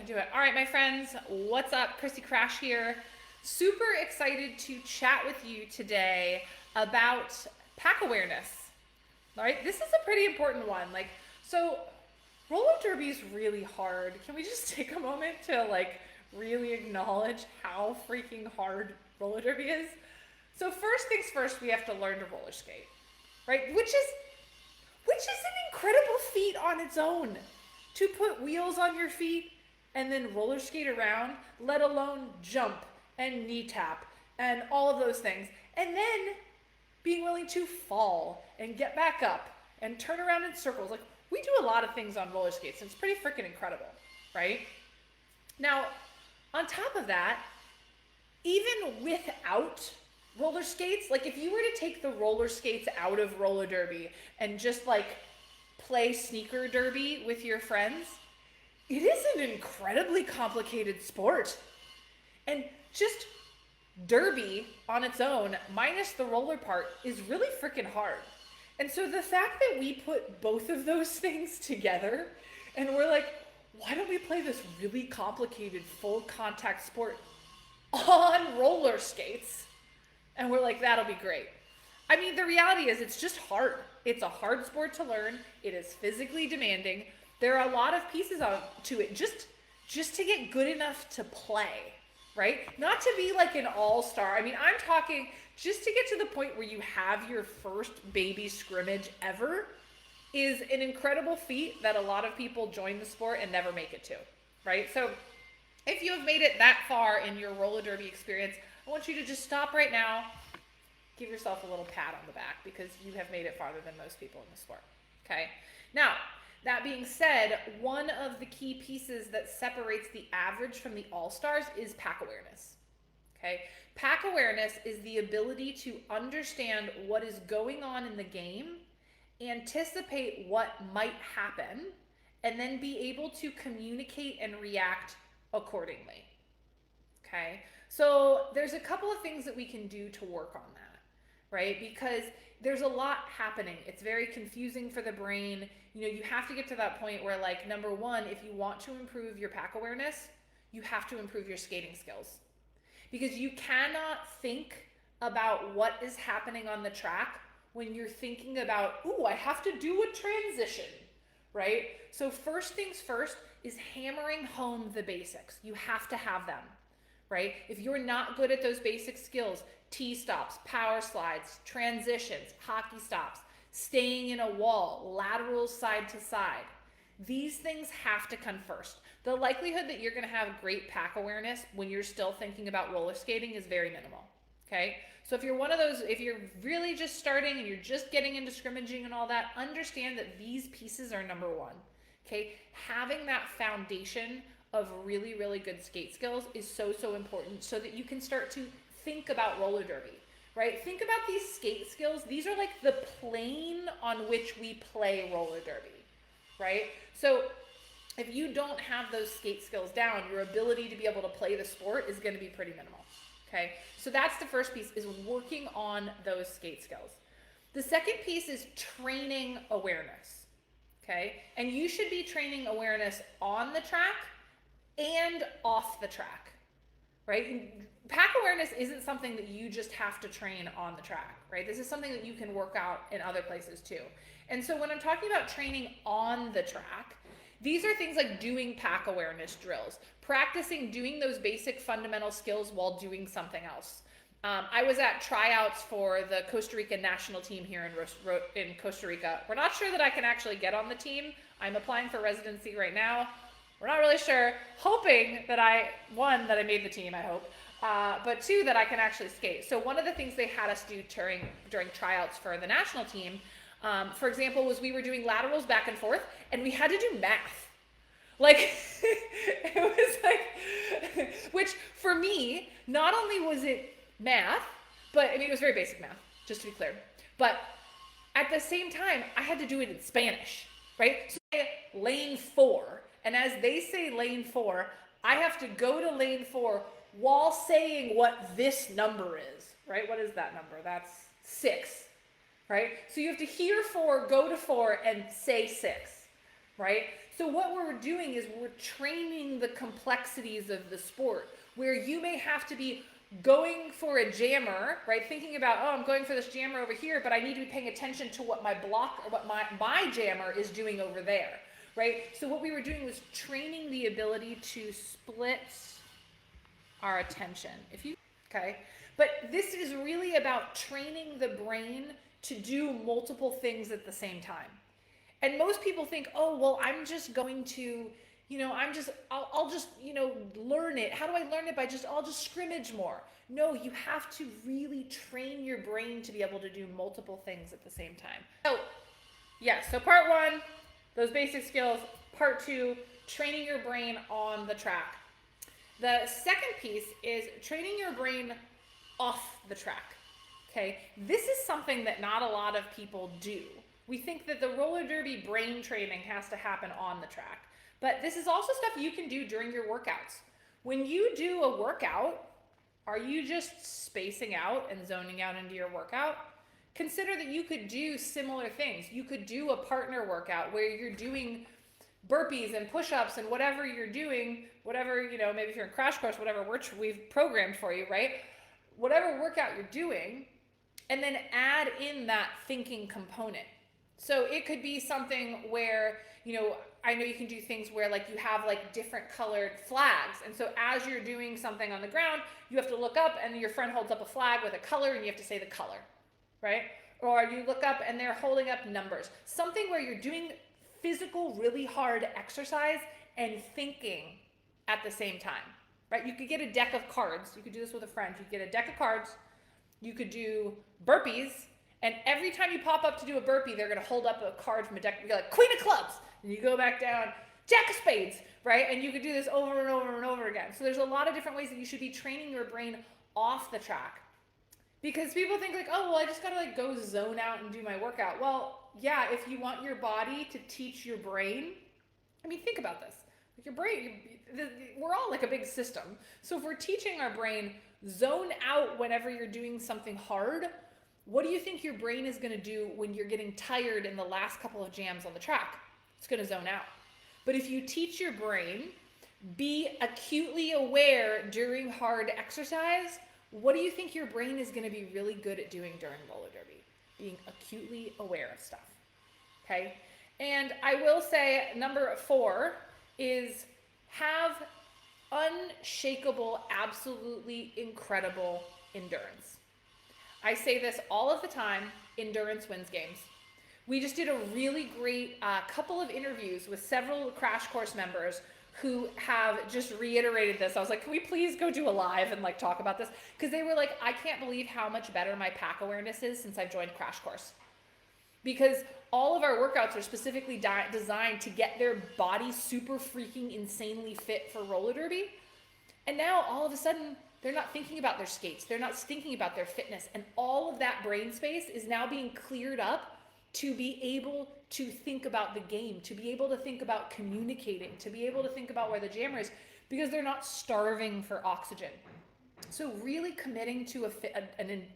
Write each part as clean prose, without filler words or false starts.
do it. All right, my friends, what's up? Chrissy Crash here. Super excited to chat with you today about pack awareness. All right, this is a pretty important one. So roller derby is really hard. Can we just take a moment to really acknowledge how freaking hard roller derby is? So first things first, we have to learn to roller skate, right? Which is an incredible feat on its own. To put wheels on your feet and then roller skate around, let alone jump and knee tap and all of those things. And then being willing to fall and get back up and turn around in circles. Like, we do a lot of things on roller skates, and it's pretty freaking incredible, right? Now, on top of that, even without roller skates, like if you were to take the roller skates out of roller derby and just play sneaker derby with your friends, it is an incredibly complicated sport. And just derby on its own, minus the roller part, is really freaking hard. And so the fact that we put both of those things together and we're like, why don't we play this really complicated full contact sport on roller skates? And we're like, that'll be great. I mean, the reality is it's just hard. It's a hard sport to learn. It is physically demanding. There are a lot of pieces to it just to get good enough to play, right? Not to be like an all-star. I mean, I'm talking just to get to the point where you have your first baby scrimmage ever is an incredible feat that a lot of people join the sport and never make it to, right? So if you have made it that far in your roller derby experience, I want you to just stop right now, give yourself a little pat on the back because you have made it farther than most people in the sport, okay? Now, that being said, one of the key pieces that separates the average from the all-stars is pack awareness, okay? Pack awareness is the ability to understand what is going on in the game, anticipate what might happen, and then be able to communicate and react accordingly, okay? So there's a couple of things that we can do to work on that, right? Because there's a lot happening. It's very confusing for the brain. You know, you have to get to that point where, number one, if you want to improve your pack awareness, you have to improve your skating skills. Because you cannot think about what is happening on the track when you're thinking about, ooh, I have to do a transition, right? So first things first is hammering home the basics. You have to have them, right? If you're not good at those basic skills, T-stops, power slides, transitions, hockey stops, staying in a wall, laterals side to side, these things have to come first. The likelihood that you're going to have great pack awareness when you're still thinking about roller skating is very minimal, okay? So if you're one of those, if you're really just starting and you're just getting into scrimmaging and all that, understand that these pieces are number one, okay? Having that foundation of really, really good skate skills is so, so important so that you can start to think about roller derby, right? Think about these skate skills. These are like the plane on which we play roller derby, right? So if you don't have those skate skills down, your ability to be able to play the sport is going to be pretty minimal, okay? So that's the first piece, is working on those skate skills. The second piece is training awareness, okay? And you should be training awareness on the track and off the track, right? Pack awareness isn't something that you just have to train on the track, right? This is something that you can work out in other places too. And so when I'm talking about training on the track, these are things like doing pack awareness drills, practicing doing those basic fundamental skills while doing something else. I was at tryouts for the Costa Rica national team here in Costa Rica. We're not sure that I can actually get on the team. I'm applying for residency right now. We're not really sure, hoping that one, that I made the team, I hope, but two, that I can actually skate. So one of the things they had us do during tryouts for the national team, for example, was we were doing laterals back and forth, and we had to do math. It was which for me, not only was it math, but I mean, it was very basic math, just to be clear. But at the same time, I had to do it in Spanish, right? So lane 4. And as they say lane 4, I have to go to lane 4 while saying what this number is, right? What is that number? That's 6, right? So you have to hear 4, go to 4, and say 6, right? So what we're doing is we're training the complexities of the sport, where you may have to be going for a jammer, right? Thinking about, oh, I'm going for this jammer over here, but I need to be paying attention to what my block or what my jammer is doing over there, right? So what we were doing was training the ability to split our attention. Okay? But this is really about training the brain to do multiple things at the same time. And most people think, oh, well, I'm just going to, I'll just, learn it. How do I learn it? I'll just scrimmage more. No, you have to really train your brain to be able to do multiple things at the same time. So part one, those basic skills. Part two, training your brain on the track. The second piece is training your brain off the track. Okay, this is something that not a lot of people do. We think that the roller derby brain training has to happen on the track. But this is also stuff you can do during your workouts. When you do a workout, are you just spacing out and zoning out into your workout? Consider that you could do similar things. You could do a partner workout where you're doing burpees and push-ups and whatever you're doing, whatever, maybe if you're in Crash Course, whatever we've programmed for you, right? Whatever workout you're doing, and then add in that thinking component. So it could be something where, I know you can do things where you have different colored flags. And so as you're doing something on the ground, you have to look up and your friend holds up a flag with a color and you have to say the color, right? Or you look up and they're holding up numbers. Something where you're doing physical, really hard exercise and thinking at the same time, right? You could get a deck of cards. You could do this with a friend. You could get a deck of cards. You could do burpees. And every time you pop up to do a burpee, they're going to hold up a card from a deck. You're like, Queen of Clubs. And you go back down, Jack of Spades, right? And you could do this over and over and over again. So there's a lot of different ways that you should be training your brain off the track. Because people think oh, well, I just got to go zone out and do my workout. Well, yeah, if you want your body to teach your brain, think about this. Your brain, we're all like a big system. So if we're teaching our brain, zone out whenever you're doing something hard, what do you think your brain is going to do when you're getting tired in the last couple of jams on the track? It's going to zone out. But if you teach your brain, be acutely aware during hard exercise, what do you think your brain is going to be really good at doing during roller derby? Being acutely aware of stuff. Okay? And I will say number 4 is have unshakable, absolutely incredible endurance. I say this all of the time, endurance wins games. We just did a really great couple of interviews with several Crash Course members who have just reiterated this. I was like, can we please go do a live and talk about this? Because they were like, I can't believe how much better my pack awareness is since I've joined Crash Course. Because all of our workouts are specifically designed to get their body super freaking insanely fit for roller derby. And now all of a sudden, they're not thinking about their skates. They're not thinking about their fitness. And all of that brain space is now being cleared up to be able to think about the game, to be able to think about communicating, to be able to think about where the jammer is, because they're not starving for oxygen. So really committing to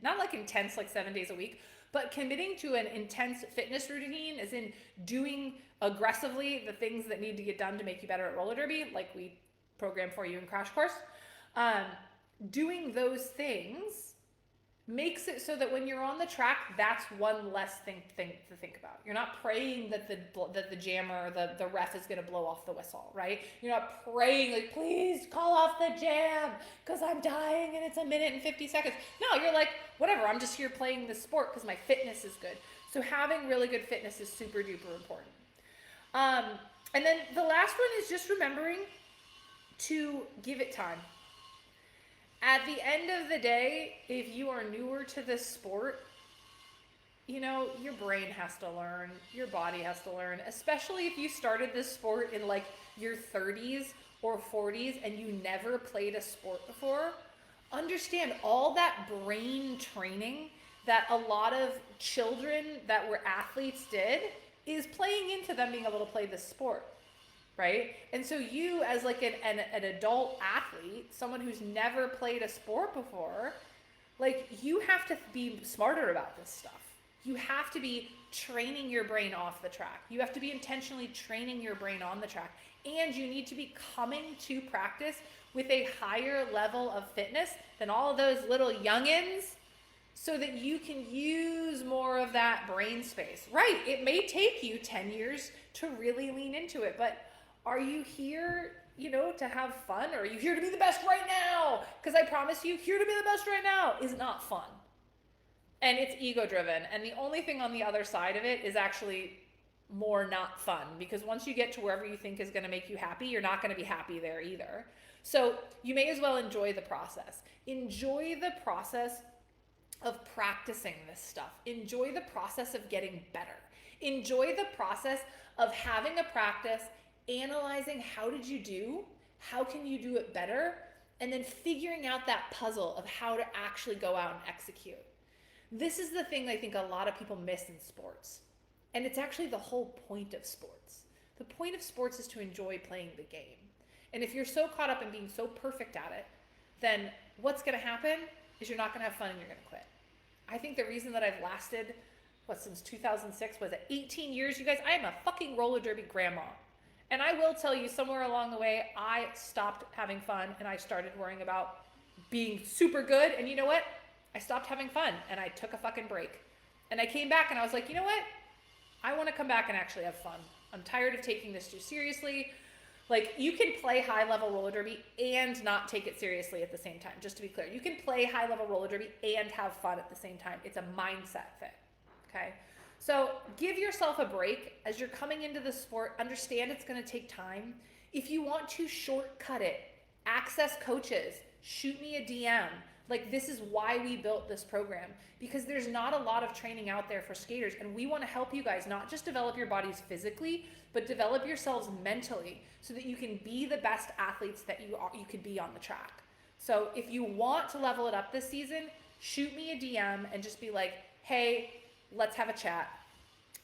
not intense 7 days a week, but committing to an intense fitness routine, as in doing aggressively the things that need to get done to make you better at roller derby, like we programmed for you in Crash Course. Doing those things makes it so that when you're on the track, that's one less thing to think about. You're not praying that the jammer or the ref is going to blow off the whistle, right? You're not praying please call off the jam because I'm dying and it's 1 minute and 50 seconds. No, you're whatever, I'm just here playing this sport because my fitness is good. So having really good fitness is super duper important. And then the last one is just remembering to give it time. At the end of the day, if you are newer to this sport, your brain has to learn, your body has to learn, especially if you started this sport in your 30s or 40s and you never played a sport before. Understand all that brain training that a lot of children that were athletes did is playing into them being able to play this sport. Right? And so you as an adult athlete, someone who's never played a sport before, you have to be smarter about this stuff. You have to be training your brain off the track. You have to be intentionally training your brain on the track. And you need to be coming to practice with a higher level of fitness than all of those little youngins so that you can use more of that brain space. Right, it may take you 10 years to really lean into it, but are you here, to have fun? Or are you here to be the best right now? Because I promise you, here to be the best right now is not fun. And it's ego driven. And the only thing on the other side of it is actually more not fun, because once you get to wherever you think is going to make you happy, you're not going to be happy there either. So you may as well enjoy the process. Enjoy the process of practicing this stuff. Enjoy the process of getting better. Enjoy the process of having a practice, analyzing how did you do, how can you do it better, and then figuring out that puzzle of how to actually go out and execute. This is the thing I think a lot of people miss in sports. And it's actually the whole point of sports. The point of sports is to enjoy playing the game. And if you're so caught up in being so perfect at it, then what's going to happen is you're not going to have fun and you're going to quit. I think the reason that I've lasted, since 2006, was it 18 years? You guys, I am a fucking roller derby grandma. And I will tell you, somewhere along the way, I stopped having fun and I started worrying about being super good. And you know what? I stopped having fun and I took a fucking break. And I came back and I was like, you know what? I want to come back and actually have fun. I'm tired of taking this too seriously. Like, you can play high-level roller derby and not take it seriously at the same time, just to be clear. You can play high-level roller derby and have fun at the same time. It's a mindset thing, okay? So give yourself a break as you're coming into the sport. Understand it's going to take time. If you want to shortcut it, access coaches, shoot me a DM. Like, this is why we built this program, because there's not a lot of training out there for skaters, and we want to help you guys not just develop your bodies physically, but develop yourselves mentally so that you can be the best athletes that you could be on the track. So if you want to level it up this season, shoot me a DM and just be like, hey, let's have a chat.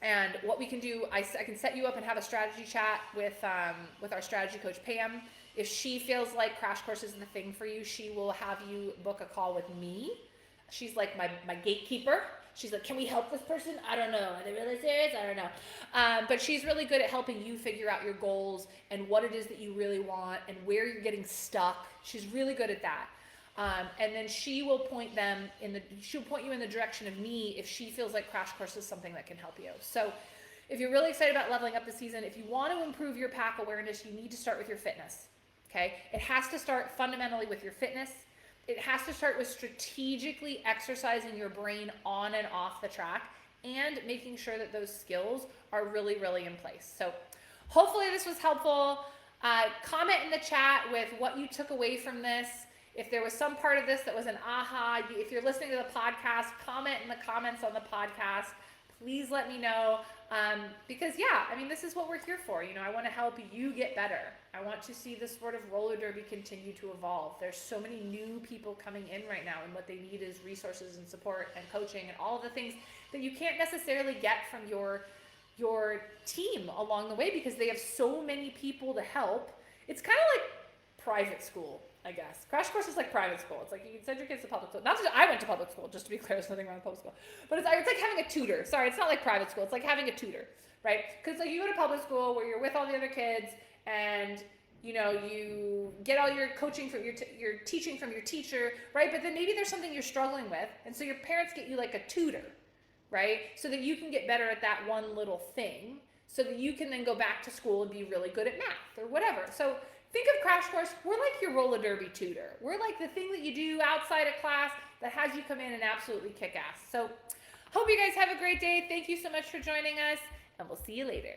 And what we can do, I can set you up and have a strategy chat with our strategy coach, Pam. If she feels like Crash Course isn't the thing for you, she will have you book a call with me. She's like my gatekeeper. She's like, can we help this person? I don't know. Are they really serious? I don't know. But she's really good at helping you figure out your goals and what it is that you really want and where you're getting stuck. She's really good at that. And then she will point she'll point you in the direction of me if she feels like Crash Course is something that can help you. So if you're really excited about leveling up this season, if you want to improve your pack awareness, you need to start with your fitness. Okay? It has to start fundamentally with your fitness. It has to start with strategically exercising your brain on and off the track and making sure that those skills are really, really in place. So hopefully this was helpful. Comment in the chat with what you took away from this. If there was some part of this that was an aha, if you're listening to the podcast, comment in the comments on the podcast. Please let me know, because this is what we're here for. I want to help you get better. I want to see the sport of roller derby continue to evolve. There's so many new people coming in right now, and what they need is resources and support and coaching and all of the things that you can't necessarily get from your team along the way, because they have so many people to help. It's kind of like private school, I guess. Crash Course is like private school. It's like you can send your kids to public school. I went to public school, just to be clear, there's nothing wrong with public school. But it's like having a tutor. Sorry, it's not like private school. It's like having a tutor, right? Because like you go to public school where you're with all the other kids and you get all your coaching from your teaching from your teacher, right? But then maybe there's something you're struggling with, and so your parents get you like a tutor, right? So that you can get better at that one little thing, so that you can then go back to school and be really good at math or whatever. So think of Crash Course, we're like your roller derby tutor. We're like the thing that you do outside of class that has you come in and absolutely kick ass. So hope you guys have a great day. Thank you so much for joining us, and we'll see you later.